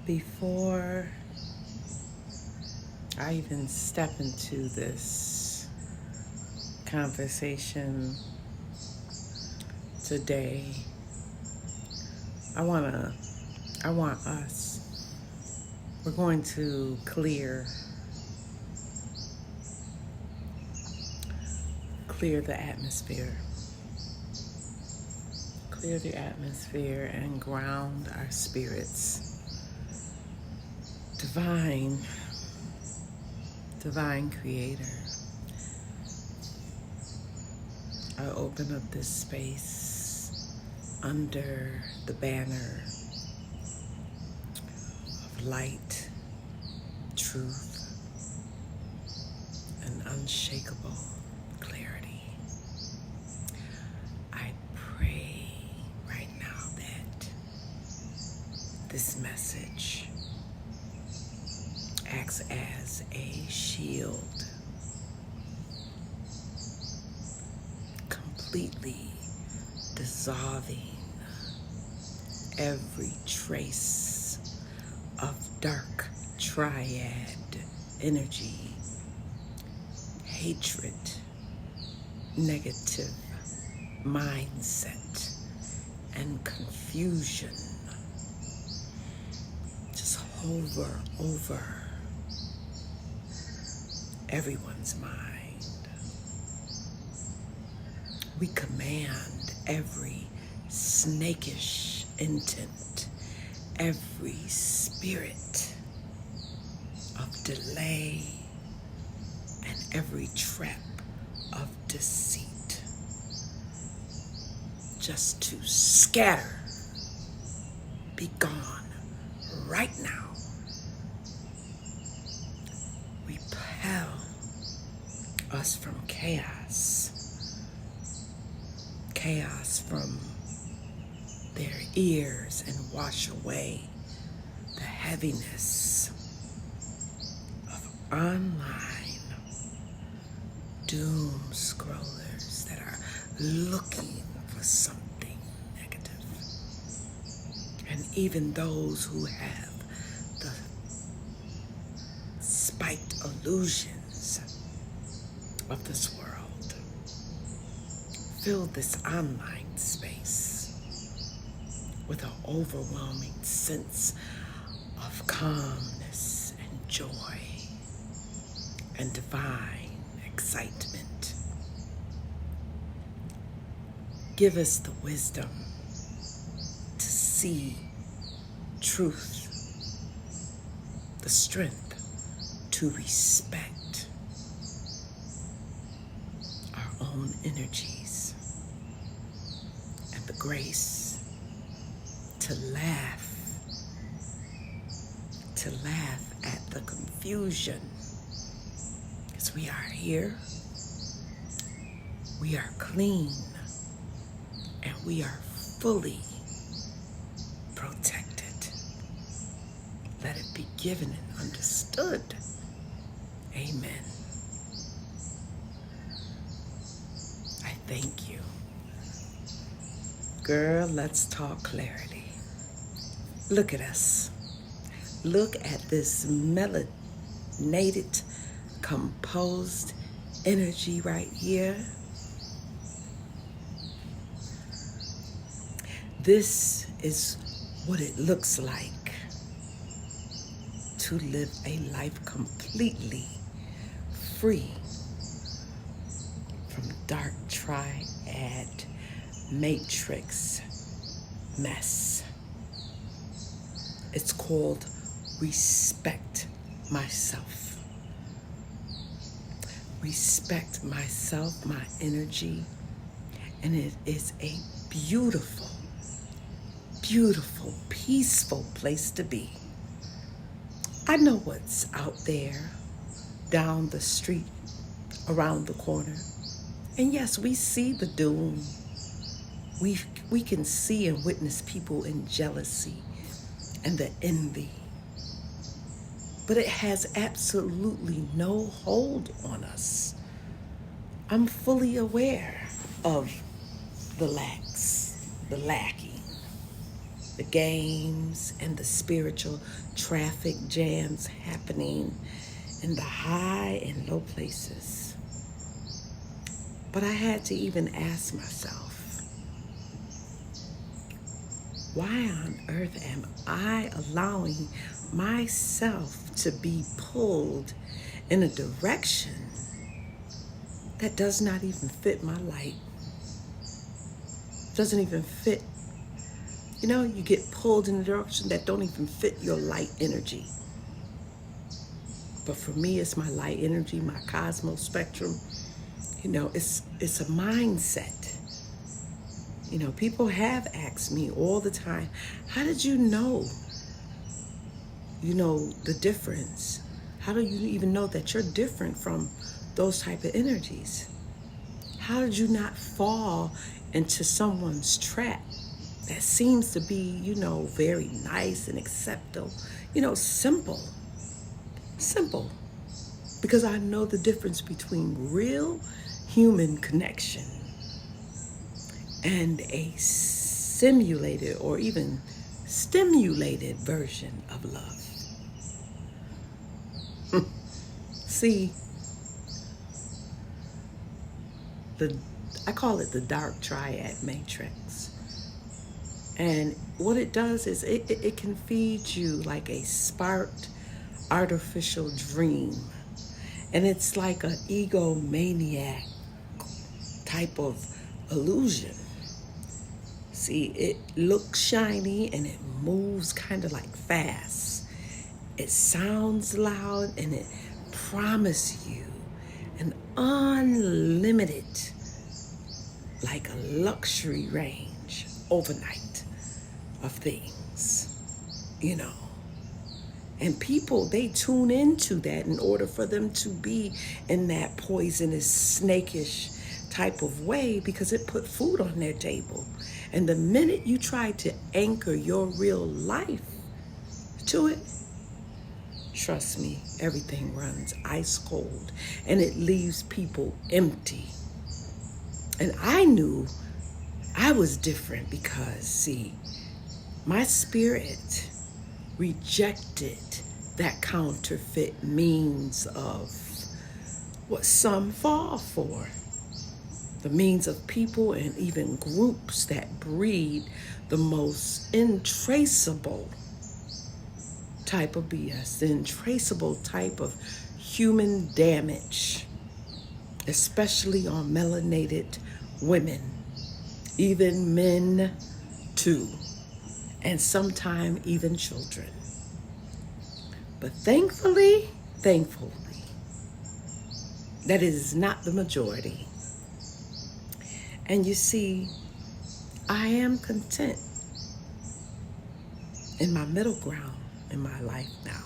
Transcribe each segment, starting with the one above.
Before I even step into this conversation today, I want us, we're going to clear the atmosphere. Clear the atmosphere and ground our spirits. Divine Creator, I open up this space under the banner of light, truth, and unshakable clarity. I pray right now that this message acts as a shield, completely dissolving every trace of dark triad energy, hatred, negative mindset, and confusion. Just hover over everyone's mind. We command every snakish intent, every spirit of delay, and every trap of deceit just to scatter, be gone right now. Repel us from chaos from their ears, and wash away the heaviness of online doom scrollers that are looking for something negative. And even those who have the spiked illusions of this world. Fill this online space with an overwhelming sense of calmness and joy and divine excitement. Give us the wisdom to see truth, the strength to respect our own energies, and the grace to laugh at the confusion. Because we are here, we are clean, and we are fully protected. Let it be given and understood. Amen. I thank you. Girl, let's talk clarity. Look at us. Look at this melanated, composed energy right here. This is what it looks like to live a life completely free from dark triad matrix mess. It's called respect myself. Respect myself, my energy, and it is a beautiful, beautiful, peaceful place to be. I know what's out there, down the street, around the corner. And yes, we see the doom. We can see and witness people in jealousy and the envy. But it has absolutely no hold on us. I'm fully aware of the lacking. the games and the spiritual traffic jams happening in the high and low places. But I had to even ask myself, why on earth am I allowing myself to be pulled in a direction that does not even fit my light? Doesn't even fit. You know, you get pulled in a direction that don't even fit your light energy. But for me, it's my light energy, my cosmos spectrum. You know, it's a mindset. You know, people have asked me all the time, how did you know the difference? How do you even know that you're different from those type of energies? How did you not fall into someone's trap that seems to be, very nice and acceptable, simple? Simple. Because I know the difference between real human connection and a simulated or even stimulated version of love. See, I call it the dark triad matrix. And what it does is it can feed you like a sparked artificial dream. And it's like an egomaniac type of illusion. See, it looks shiny and it moves kind of like fast. It sounds loud and it promises you an unlimited, like a luxury range overnight of things, And people, they tune into that in order for them to be in that poisonous, snakish type of way because it put food on their table. And the minute you try to anchor your real life to it, trust me, everything runs ice cold and it leaves people empty. And I knew I was different because, see, my spirit rejected that counterfeit means of what some fall for. The means of people and even groups that breed the most intraceable type of BS, the intraceable type of human damage, especially on melanated women, even men too, and sometimes even children. But thankfully, that is not the majority. And you see, I am content in my middle ground in my life now.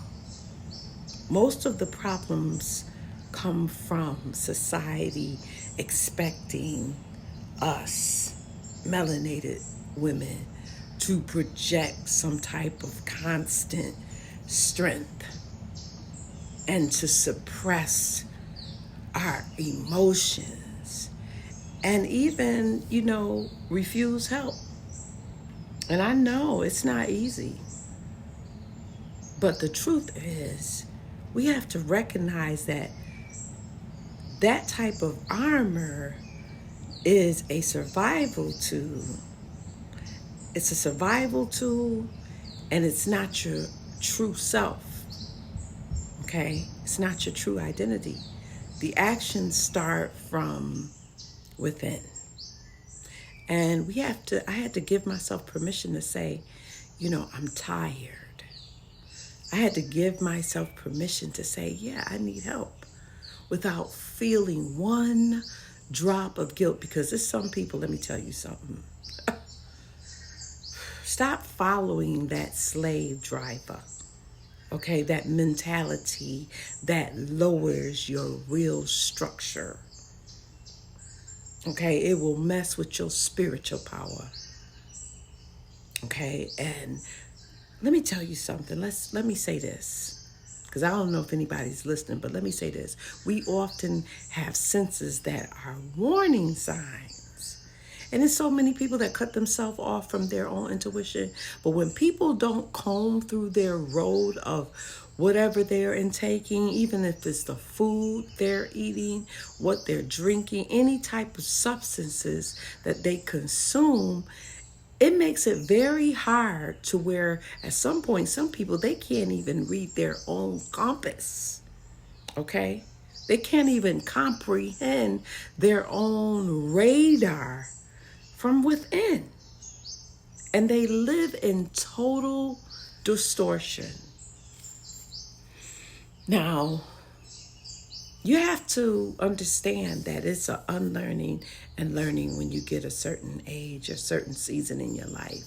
Most of the problems come from society expecting us, melanated women, to project some type of constant strength and to suppress our emotions and even, refuse help. And I know it's not easy. But the truth is, we have to recognize that that type of armor is a survival tool. It's a survival tool, and it's not your true self. Okay? It's not your true identity. The actions start from within. And I had to give myself permission to say, I'm tired. I had to give myself permission to say, yeah, I need help without feeling one drop of guilt. Because there's some people, let me tell you something. Stop following that slave driver. Okay, that mentality that lowers your real structure. Okay, it will mess with your spiritual power. Okay, and let me tell you something. Let me say this, because I don't know if anybody's listening, but let me say this. We often have senses that are warning signs. And there's so many people that cut themselves off from their own intuition. But when people don't comb through their road of whatever they're intaking, even if it's the food they're eating, what they're drinking, any type of substances that they consume, it makes it very hard to where at some point, some people, they can't even read their own compass, okay? They can't even comprehend their own radar from within. And they live in total distortion. Now, you have to understand that it's an unlearning and learning when you get a certain age, a certain season in your life.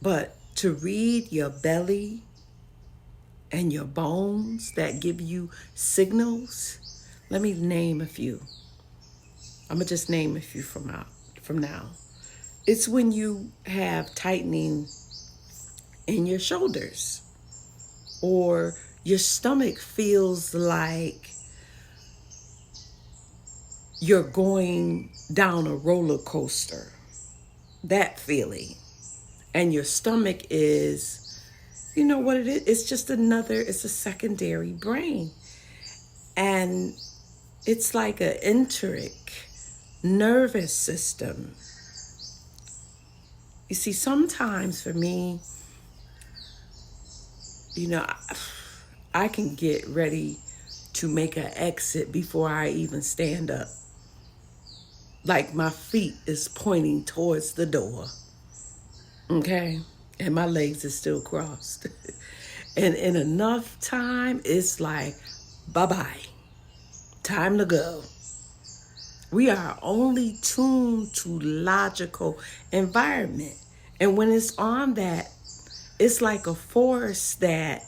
But to read your belly and your bones that give you signals, let me name a few. I'm going to just name a few from now. It's when you have tightening in your shoulders, or your stomach feels like you're going down a roller coaster, that feeling. And your stomach is, you know what it is? It's just it's a secondary brain. And it's like an enteric nervous system. You see, sometimes for me, I can get ready to make an exit before I even stand up. Like my feet is pointing towards the door. Okay? And my legs are still crossed. And in enough time, it's like, bye-bye. Time to go. We are only tuned to logical environment. And when it's on that, it's like a force that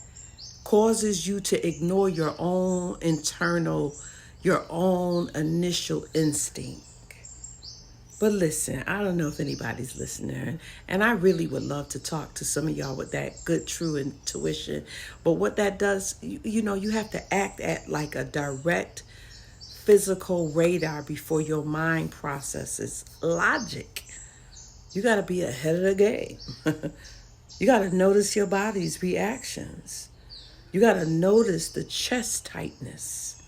causes you to ignore your own initial instinct. But listen, I don't know if anybody's listening, and I really would love to talk to some of y'all with that good, true intuition. But what that does, you have to act at like a direct physical radar before your mind processes logic. You got to be ahead of the game. You got to notice your body's reactions. You got to notice the chest tightness,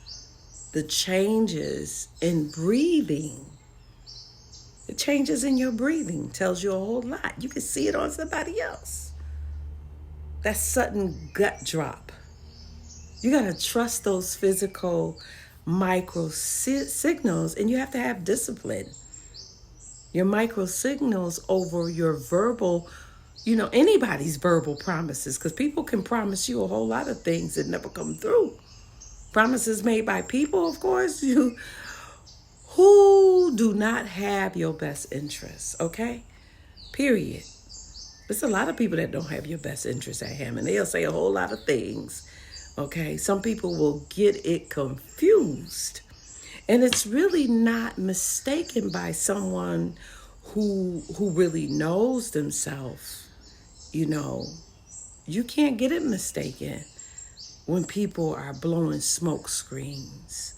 the changes in breathing. The changes in your breathing tells you a whole lot. You can see it on somebody else. That sudden gut drop. You got to trust those physical micro signals, and you have to have discipline. Your micro signals over your verbal, anybody's verbal promises, because people can promise you a whole lot of things that never come through. Promises made by people, of course, who do not have your best interests, okay? Period. There's a lot of people that don't have your best interests at hand, and they'll say a whole lot of things, okay? Some people will get it confused. And it's really not mistaken by someone who really knows themselves. You can't get it mistaken when people are blowing smoke screens.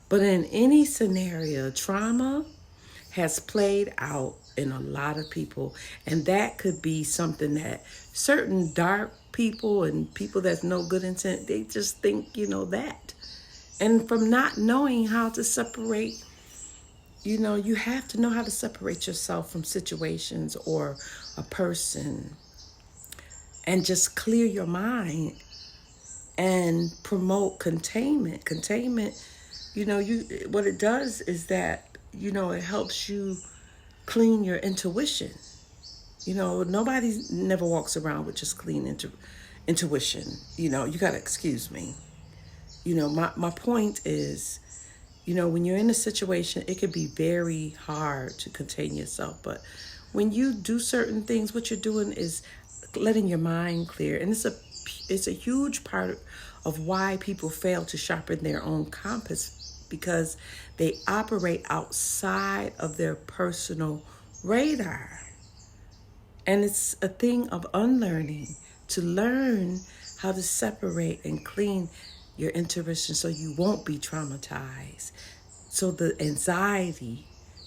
But in any scenario, trauma has played out in a lot of people. And that could be something that certain dark people and people that's no good intent, they just think, that. And from not knowing how to separate, you have to know how to separate yourself from situations or a person and just clear your mind and promote containment. Containment, what it does is that, it helps you clean your intuition. Nobody never walks around with just clean intuition. You got to excuse me. My point is, when you're in a situation, it can be very hard to contain yourself. But when you do certain things, what you're doing is letting your mind clear. And it's a huge part of why people fail to sharpen their own compass, because they operate outside of their personal radar. And it's a thing of unlearning to learn how to separate and clean your intuition so you won't be traumatized. So the anxiety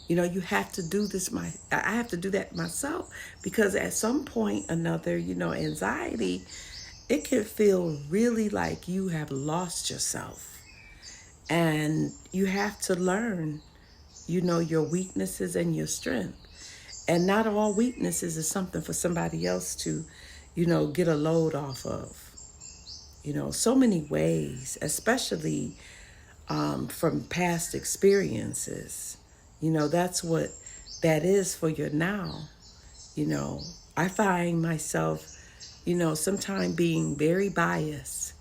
You have to do this. I have to do that myself, because at some point another, anxiety, it can feel really like you have lost yourself. And you have to learn, your weaknesses and your strength. And not all weaknesses is something for somebody else to, get a load off of. So many ways, especially from past experiences. That's what that is for your now. I find myself, sometimes being very biased.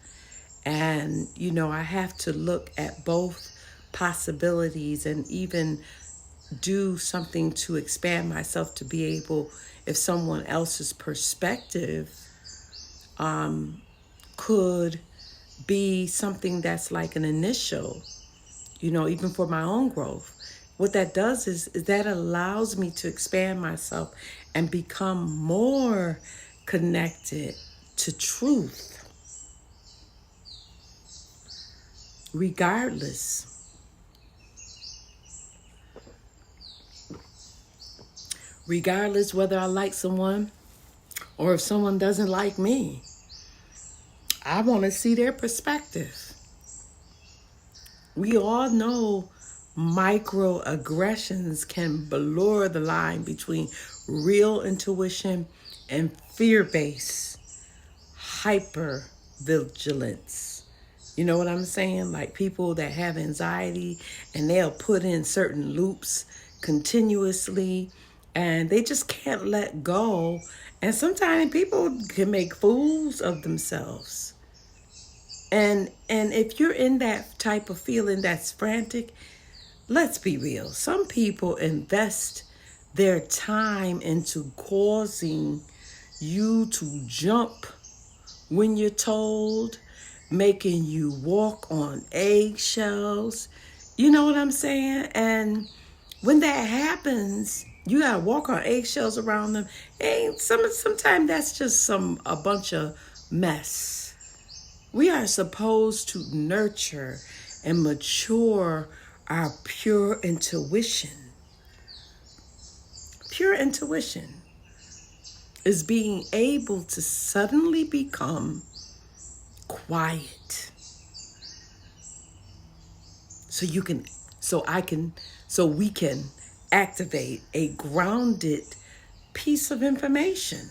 And, I have to look at both possibilities and even do something to expand myself to be able, if someone else's perspective could be something that's like an initial, even for my own growth. What that does is that allows me to expand myself and become more connected to truth, regardless. Regardless whether I like someone or if someone doesn't like me. I want to see their perspective. We all know microaggressions can blur the line between real intuition and fear-based hypervigilance. You know what I'm saying? Like people that have anxiety and they'll put in certain loops continuously and they just can't let go. And sometimes people can make fools of themselves. And if you're in that type of feeling that's frantic, let's be real. Some people invest their time into causing you to jump when you're told, making you walk on eggshells. You know what I'm saying? And when that happens, you gotta walk on eggshells around them. And sometimes that's just a bunch of mess. We are supposed to nurture and mature our pure intuition. Pure intuition is being able to suddenly become quiet. So we can activate a grounded piece of information.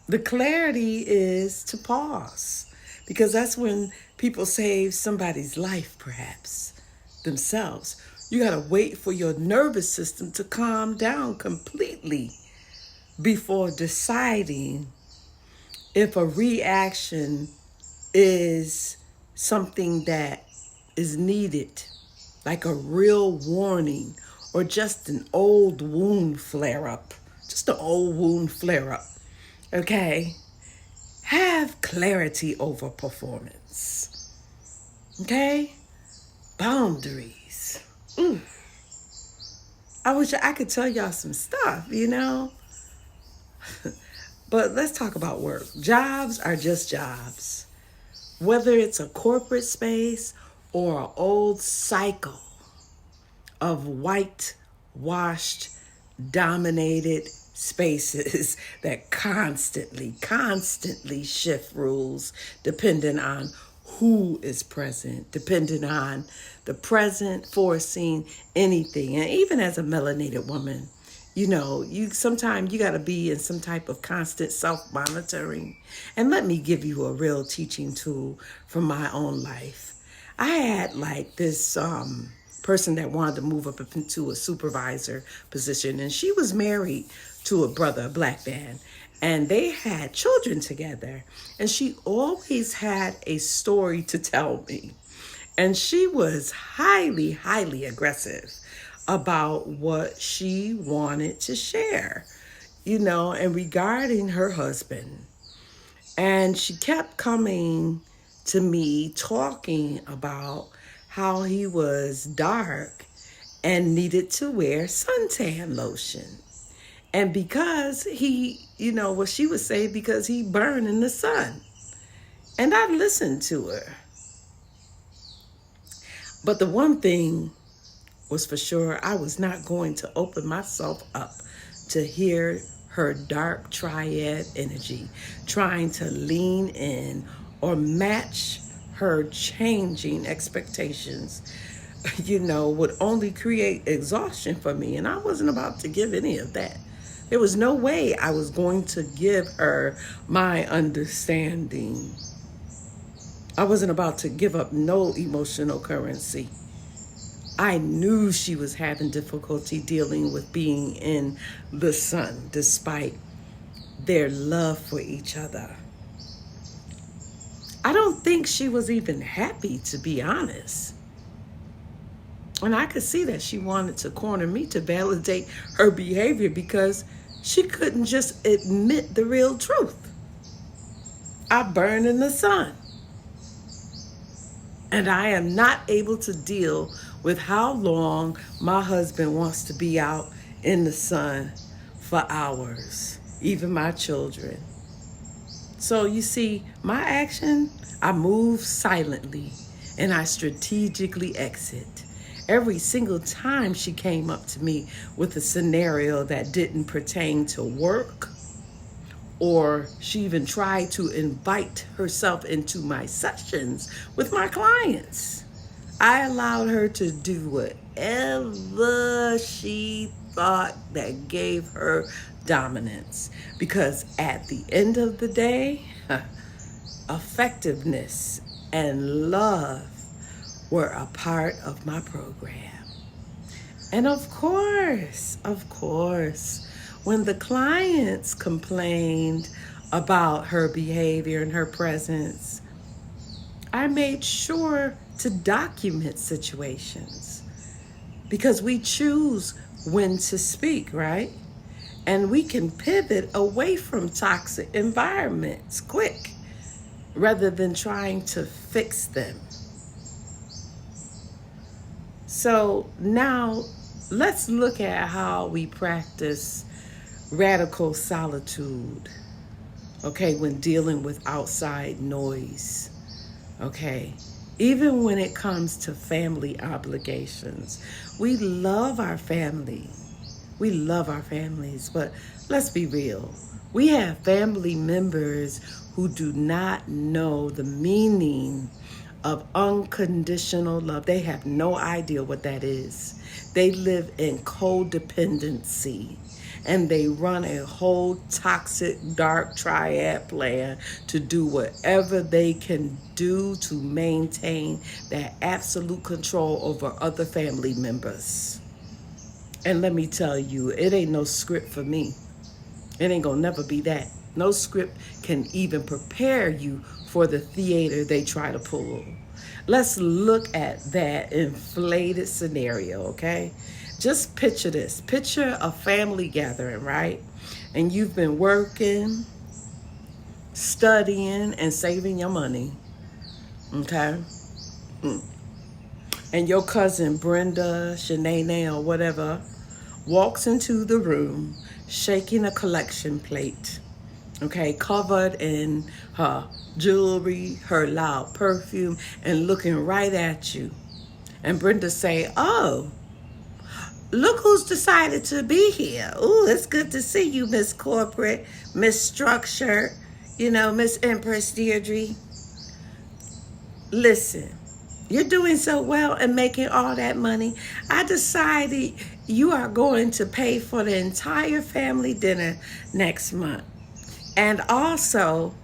The clarity is to pause, because that's when people save somebody's life, perhaps themselves. You got to wait for your nervous system to calm down completely before deciding if a reaction is something that is needed, like a real warning, or just an old wound flare-up. Just an old wound flare-up. Okay? Have clarity over performance. Okay? Boundaries. I wish I could tell y'all some stuff, But let's talk about work. Jobs are just jobs. Whether it's a corporate space or an old cycle of whitewashed, dominated spaces that constantly shift rules depending on who is present, depending on the present forcing anything. And even as a melanated woman, sometimes you got to be in some type of constant self-monitoring. And let me give you a real teaching tool from my own life. I had like this person that wanted to move up into a supervisor position, and she was married to a brother, a black man, and they had children together. And she always had a story to tell me. And she was highly, highly aggressive about what she wanted to share, and regarding her husband. And she kept coming to me talking about how he was dark and needed to wear suntan lotion. And because he, what she would say, because he burned in the sun. And I listened to her. But the one thing was for sure I was not going to open myself up to hear her dark triad energy trying to lean in or match her changing expectations, would only create exhaustion for me. And I wasn't about to give any of that. There was no way I was going to give her my understanding. I wasn't about to give up no emotional currency. I knew she was having difficulty dealing with being in the sun despite their love for each other. I don't think she was even happy, to be honest. And I could see that she wanted to corner me to validate her behavior because she couldn't just admit the real truth. I burn in the sun. And I am not able to deal with how long my husband wants to be out in the sun for hours, even my children. So you see, my action, I move silently and I strategically exit. Every single time she came up to me with a scenario that didn't pertain to work, or she even tried to invite herself into my sessions with my clients, I allowed her to do whatever she thought that gave her dominance. Because at the end of the day, effectiveness and love were a part of my program. And of course, when the clients complained about her behavior and her presence, I made sure to document situations because we choose when to speak, right? And we can pivot away from toxic environments quick rather than trying to fix them. So now let's look at how we practice radical solitude, okay, when dealing with outside noise, okay? Even when it comes to family obligations. We love our family. We love our families, but let's be real. We have family members who do not know the meaning of unconditional love. They have no idea what that is. They live in codependency, and they run a whole toxic, dark triad plan to do whatever they can do to maintain that absolute control over other family members. And let me tell you, it ain't no script for me. It ain't gonna never be that. No script can even prepare you for the theater they try to pull. Let's look at that inflated scenario, okay? Just picture this. Picture a family gathering, right? And you've been working, studying, and saving your money, okay? And your cousin Brenda, Shanae, or whatever, walks into the room shaking a collection plate, okay, covered in her jewelry, her loud perfume, and looking right at you. And Brenda say, "Oh, look who's decided to be here. Ooh, it's good to see you, Miss Corporate, Miss Structure, Miss Empress Deirdre. Listen, you're doing so well and making all that money. I decided you are going to pay for the entire family dinner next month. And also,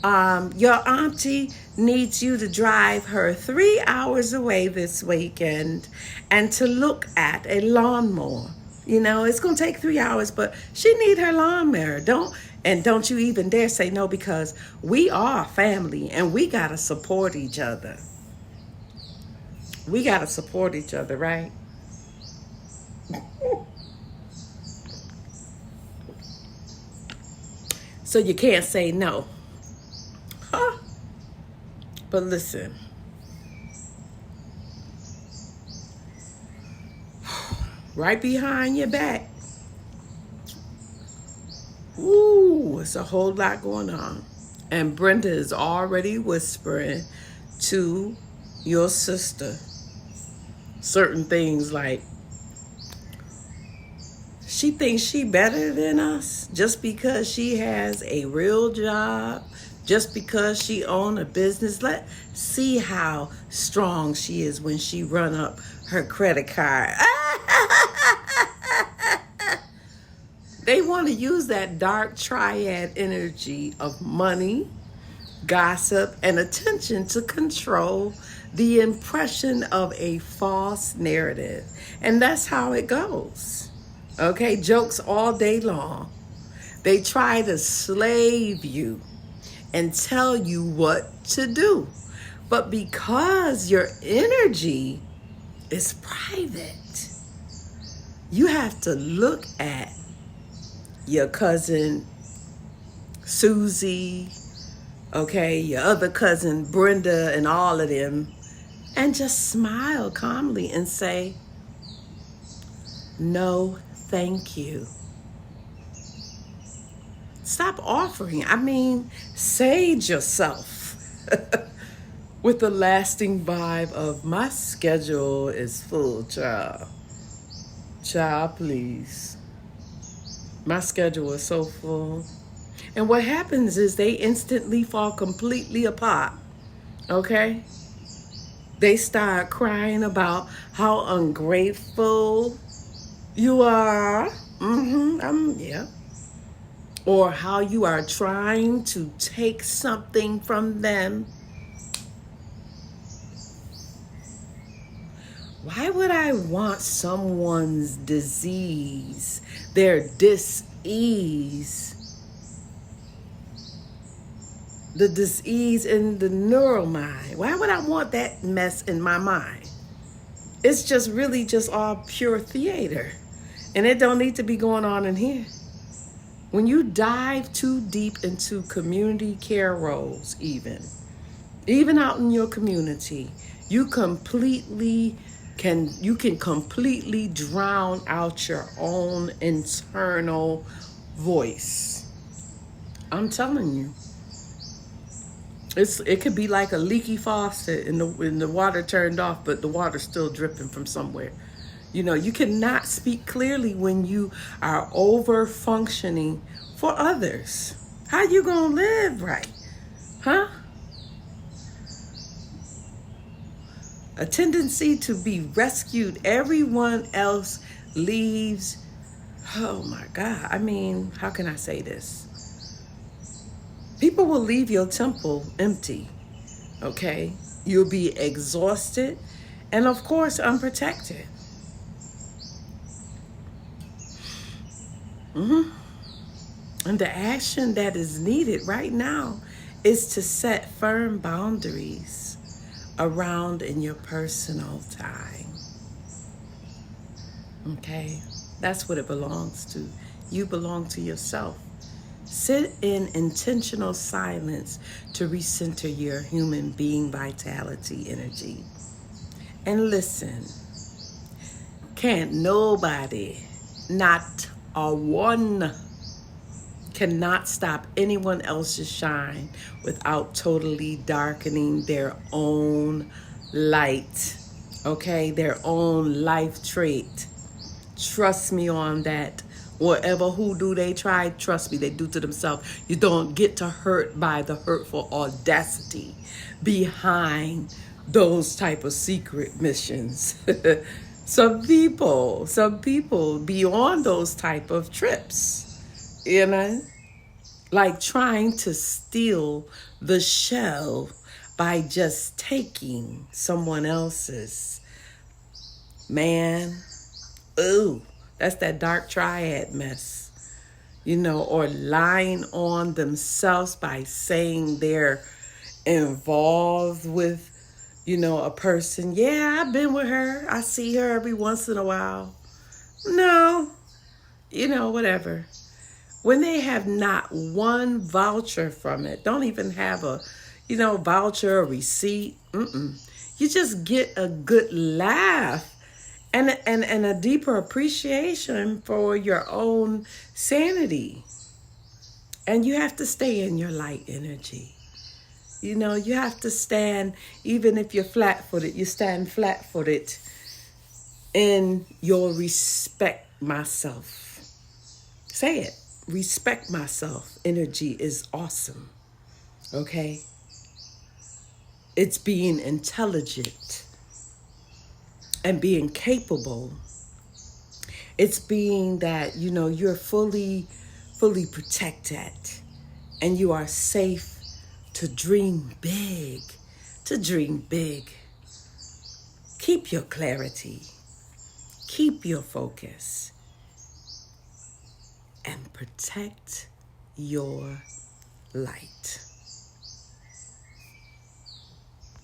your auntie needs you to drive her 3 hours away this weekend and to look at a lawnmower. It's going to take 3 hours, but she need her lawnmower. Don't you even dare say no, because we are family and we got to support each other. We got to support each other, right? So you can't say no. Huh? But listen. Right behind your back. Ooh, it's a whole lot going on. And Brenda is already whispering to your sister certain things like, She thinks she better than us just because she has a real job, just because she own a business. Let's see how strong she is when she run up her credit card. They want to use that dark triad energy of money, gossip, and attention to control the impression of a false narrative. And that's how it goes. Okay, jokes all day long. They try to slave you and tell you what to do. But because your energy is private, you have to look at your cousin Susie, okay, your other cousin Brenda, and all of them, and just smile calmly and say, no, thank you. Stop offering. Sage yourself with the lasting vibe of my schedule is full, child. Child, please. My schedule is so full. And what happens is they instantly fall completely apart. Okay? They start crying about how ungrateful you are. Yeah. Or how you are trying to take something from them. Why would I want someone's disease, their dis-ease, the disease in the neuromind? Why would I want that mess in my mind? It's just really just all pure theater. And it don't need to be going on in here. When you dive too deep into community care roles, even out in your community, you can completely drown out your own internal voice. I'm telling you. It could be like a leaky faucet and the water turned off, but the water's still dripping from somewhere. You cannot speak clearly when you are over functioning for others. How you gonna live right? Huh? A tendency to be rescued. Everyone else leaves. Oh my God. How can I say this? People will leave your temple empty. Okay? You'll be exhausted and, of course, unprotected. And the action that is needed right now is to set firm boundaries around in your personal time. Okay? That's what it belongs to. You belong to yourself. Sit in intentional silence to recenter your human being vitality energy. And listen, can't nobody, not a one, cannot stop anyone else's shine without totally darkening their own light, okay? Their own life trait. Trust me on that. Whatever hoodoo they try, trust me, they do to themselves. You don't get to hurt by the hurtful audacity behind those type of secret missions. Some people be on those type of trips. Like trying to steal the shell by just taking someone else's. Man, ooh, that's that dark triad mess. Or lying on themselves by saying they're involved with, a person. Yeah, I've been with her. I see her every once in a while. No, whatever. When they have not one voucher from it, don't even have a, voucher or receipt. You just get a good laugh and a deeper appreciation for your own sanity. And you have to stay in your light energy. You have to stand, even if you're flat-footed, you stand flat-footed in your respect myself. Say it. Respect myself. Energy is awesome. Okay? It's being intelligent and being capable. It's being that, you're fully protected and you are safe to dream big. To dream big. Keep your clarity. Keep your focus. And protect your light.